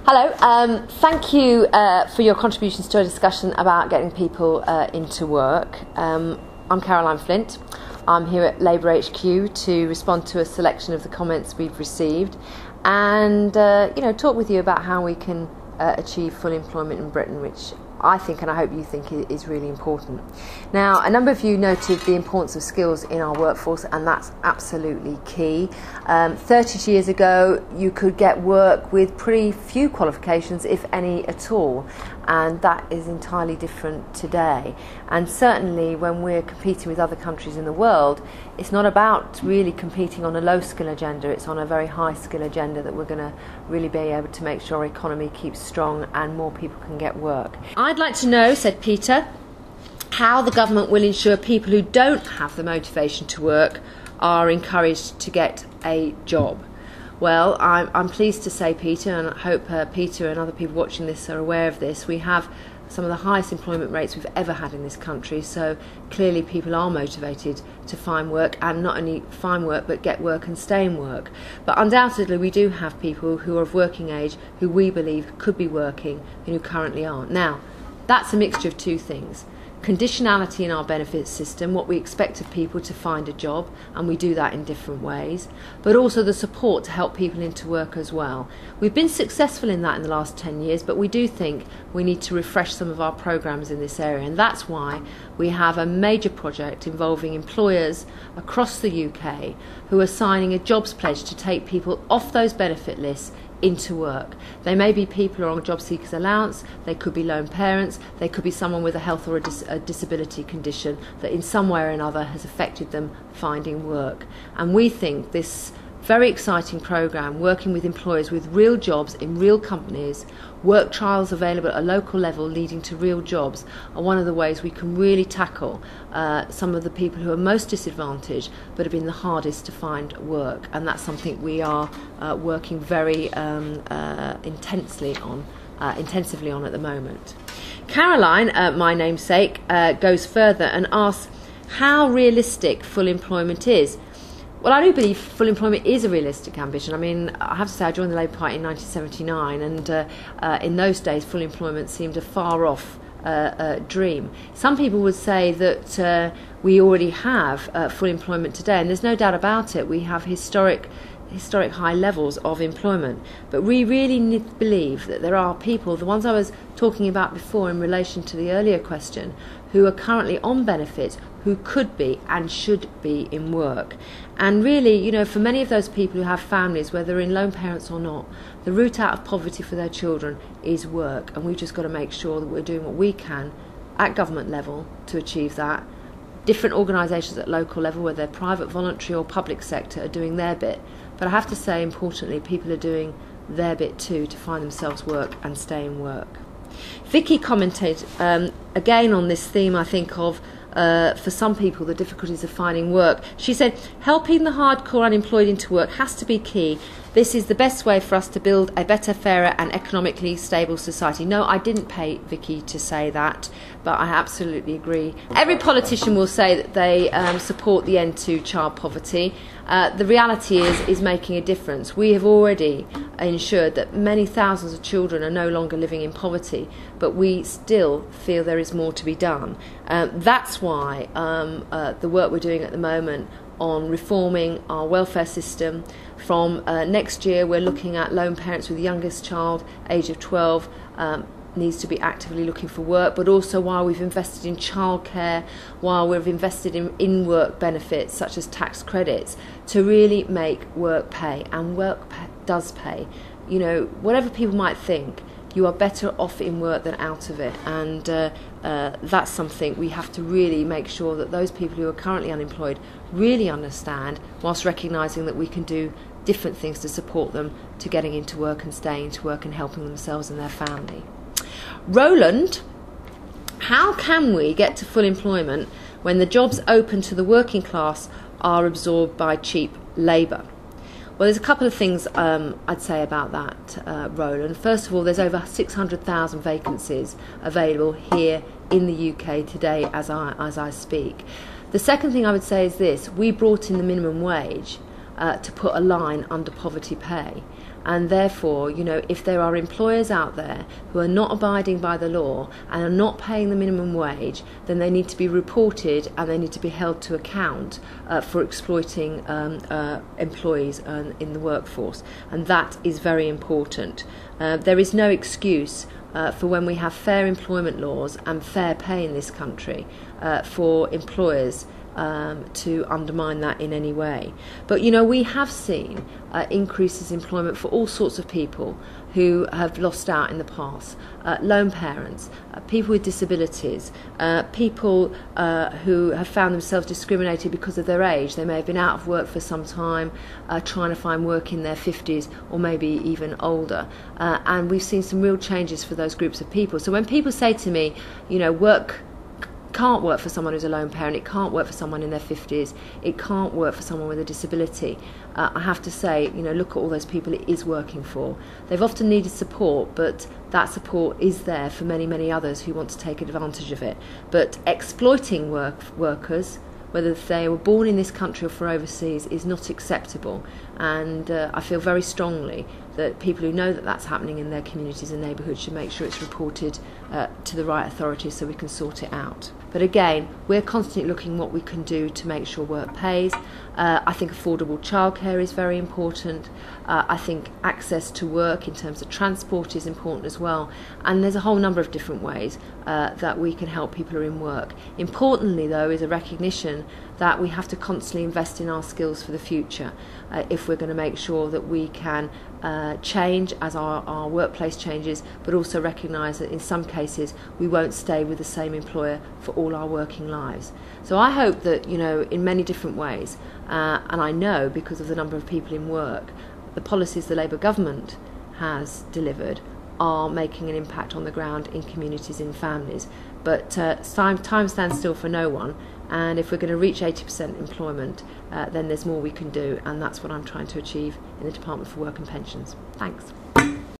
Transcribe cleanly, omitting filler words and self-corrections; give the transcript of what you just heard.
Hello, thank you for your contributions to a discussion about getting people into work. I'm Caroline Flint. I'm here at Labour HQ to respond to a selection of the comments we've received and talk with you about how we can achieve full employment in Britain, which I think, and I hope you think, is really important. Now, a number of you noted the importance of skills in our workforce, and that's absolutely key. 30 years ago, you could get work with pretty few qualifications, if any at all, and that is entirely different today. And certainly when we're competing with other countries in the world, it's not about really competing on a low skill agenda, it's on a very high skill agenda that we're going to really be able to make sure our economy keeps strong and more people can get work. I'd like to know, said Peter, how the government will ensure people who don't have the motivation to work are encouraged to get a job. Well, I'm pleased to say, Peter, and I hope Peter and other people watching this are aware of this, we have some of the highest employment rates we've ever had in this country, so clearly people are motivated to find work, and not only find work but get work and stay in work. But undoubtedly we do have people who are of working age who we believe could be working and who currently aren't. Now, that's a mixture of two things. Conditionality in our benefits system, what we expect of people to find a job, and we do that in different ways, but also the support to help people into work as well. We've been successful in that in the last 10 years, but we do think we need to refresh some of our programmes in this area, and that's why we have a major project involving employers across the UK who are signing a jobs pledge to take people off those benefit lists into work. They may be people who are on job seekers allowance, they could be lone parents, they could be someone with a health or a disability condition that in some way or another has affected them finding work. And we think this very exciting programme, working with employers with real jobs in real companies, work trials available at a local level leading to real jobs, are one of the ways we can really tackle some of the people who are most disadvantaged but have been the hardest to find work. And that's something we are working very intensively on at the moment. Caroline, my namesake, goes further and asks how realistic full employment is. Well, I do believe full employment is a realistic ambition. I mean, I have to say I joined the Labour Party in 1979, and in those days full employment seemed a far-off dream. Some people would say that we already have full employment today, and there's no doubt about it. We have historic high levels of employment, but we really believe that there are people, the ones I was talking about before in relation to the earlier question, who are currently on benefits who could be and should be in work. And really, for many of those people who have families, whether they're in lone parents or not, the route out of poverty for their children is work, and we've just got to make sure that we're doing what we can at government level to achieve that. Different organisations at local level, whether they're private, voluntary or public sector, are doing their bit. But I have to say, importantly, people are doing their bit too to find themselves work and stay in work. Vicky commented again on this theme, I think, of for some people the difficulties of finding work. She said, helping the hardcore unemployed into work has to be key. This is the best way for us to build a better, fairer and economically stable society. No, I didn't pay Vicky to say that, but I absolutely agree. Every politician will say that they support the end to child poverty. The reality is making a difference. We have already ensured that many thousands of children are no longer living in poverty, but we still feel there is more to be done. That's why the work we're doing at the moment on reforming our welfare system. From next year we're looking at lone parents with the youngest child, age of 12, needs to be actively looking for work, but also while we've invested in childcare, while we've invested in work benefits such as tax credits, to really make work pay. And work does pay. Whatever people might think, you are better off in work than out of it, and that's something we have to really make sure that those people who are currently unemployed really understand, whilst recognising that we can do different things to support them to getting into work and staying into work and helping themselves and their family. Roland, how can we get to full employment when the jobs open to the working class are absorbed by cheap labour? Well, there's a couple of things I'd say about that, Roland. First of all, there's over 600,000 vacancies available here in the UK today as I speak. The second thing I would say is this: we brought in the minimum wage to put a line under poverty pay, and therefore, if there are employers out there who are not abiding by the law and are not paying the minimum wage, then they need to be reported and they need to be held to account for exploiting employees in the workforce, and that is very important. There is no excuse for when we have fair employment laws and fair pay in this country for employers to undermine that in any way. But we have seen increases in employment for all sorts of people who have lost out in the past. Lone parents, people with disabilities, people who have found themselves discriminated because of their age. They may have been out of work for some time, trying to find work in their 50s or maybe even older. And we've seen some real changes for those groups of people. So when people say to me, work can't work for someone who's a lone parent, it can't work for someone in their 50s, it can't work for someone with a disability, I have to say, look at all those people it is working for. They've often needed support, but that support is there for many, many others who want to take advantage of it. But exploiting workers, whether they were born in this country or for overseas, is not acceptable. And I feel very strongly that people who know that that's happening in their communities and neighbourhoods should make sure it's reported to the right authorities so we can sort it out. But again, we're constantly looking what we can do to make sure work pays. I think affordable childcare is very important. I think access to work in terms of transport is important as well. And there's a whole number of different ways that we can help people who are in work. Importantly, though, is a recognition that we have to constantly invest in our skills for the future if we're going to make sure that we can change as our workplace changes, but also recognise that in some cases we won't stay with the same employer for all our working lives. So I hope that, in many different ways, and I know because of the number of people in work, the policies the Labour government has delivered are making an impact on the ground in communities, in families. But time stands still for no one, and if we're going to reach 80% employment, then there's more we can do, and that's what I'm trying to achieve in the Department for Work and Pensions. Thanks.